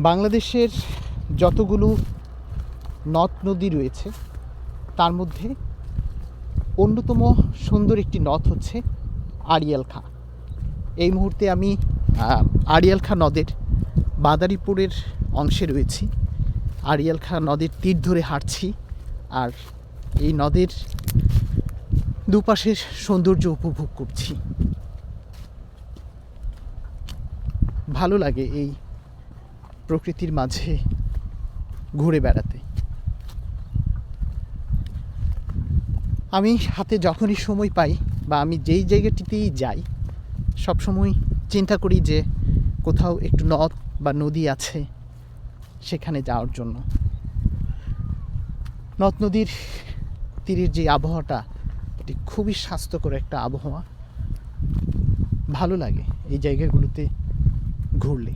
বাংলাদেশের যতগুলো নদ নদী রয়েছে তার মধ্যে অন্যতম সুন্দর একটি নদ হচ্ছে আড়িয়াল খাঁ। এই মুহূর্তে আমি আড়িয়াল খাঁ নদের বাদারীপুরের অংশে রয়েছি। আড়িয়াল খাঁ নদের তীর ধরে হাঁটছি আর এই নদের দুপাশের সৌন্দর্য উপভোগ করছি। ভালো লাগে এই প্রকৃতির মাঝে ঘুরে বেড়াতে। আমি হাতে যখনই সময় পাই বা আমি যেই জায়গাটিতেই যাই সবসময় চিন্তা করি যে কোথাও একটু নদ বা নদী আছে সেখানে যাওয়ার জন্য। নদ নদীর তীরের যে আবহাওয়াটা এটি খুবই স্বাস্থ্যকর একটা আবহাওয়া। ভালো লাগে এই জায়গাগুলোতে ঘুরলে।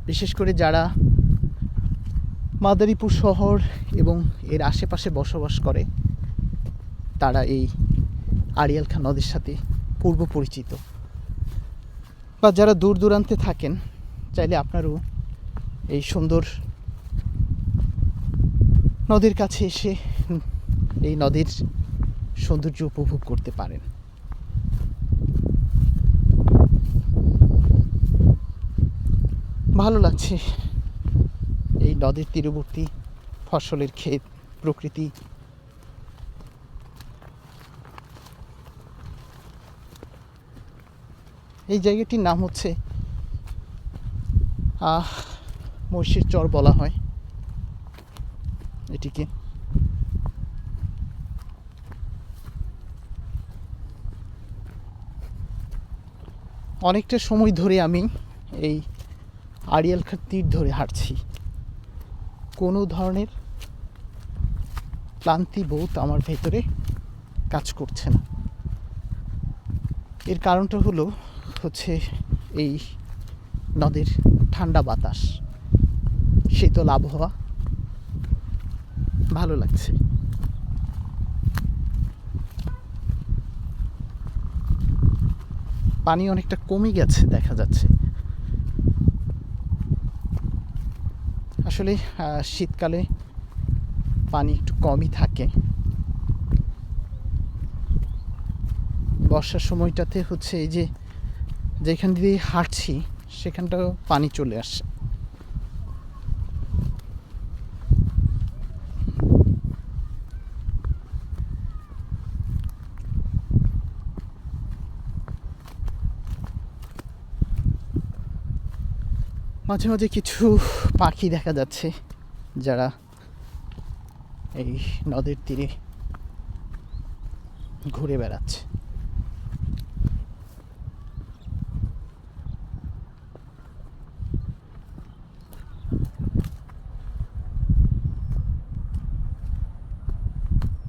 বিশেষ করে যারা মাদারীপুর শহর এবং এর আশেপাশে বসবাস করে তারা এই আড়িয়াল খাঁ নদীর সাথে পূর্ব পরিচিত, বা যারা দূর দূরান্তে থাকেন চাইলে আপনারও এই সুন্দর নদীর কাছে এসে এই নদীর সৌন্দর্য উপভোগ করতে পারেন। ভালো লাগছে এই নদীর তীরবর্তী ফসলের ক্ষেত, প্রকৃতি। এই জায়গাটির নাম হচ্ছে মহিষের চর বলা হয় এটিকে। অনেকটা সময় ধরে আমি এই আড়িয়াল খাঁ তীর ধরে হাঁটছি। কোনো ধরনের ক্লান্তি বোধ আমার ভেতরে কাজ করছে না। এর কারণটা হচ্ছে এই নদের ঠান্ডা বাতাস, শীতল আবহাওয়া। ভালো লাগছে। পানি অনেকটা কমে গেছে দেখা যাচ্ছে। আসলে শীতকালে পানি একটু কমই থাকে। বর্ষার সময়টাতে হচ্ছে এই যে যেখান দিয়ে হাঁটছি সেখানটাও পানি চলে আসছে। মাঝে মাঝে কিছু পাখি দেখা যাচ্ছে যারা এই নদের তীরে ঘুরে বেড়াচ্ছে।